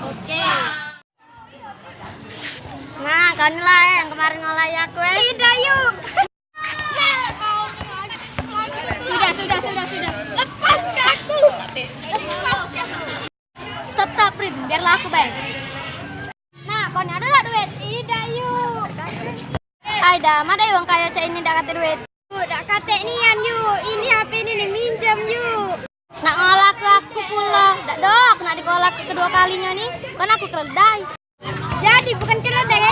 Oke. Nah, kan lah yang kemarin ngolai aku. Tidak yuk. Sudah. Lepas ke aku. Stop, Prit. Biarlah aku bayar. Nah, kau ada tak duit? Tidak yuk. Aida, mana uang kaya cak ini dak kate duit? Dak kate nian yuk. Ini HP ini nih minjam yuk. Nak ngolah ke aku pula. Dak dok, nak dikolak ke kedua kalinya nih. Kan aku keledai. Jadi bukan keledai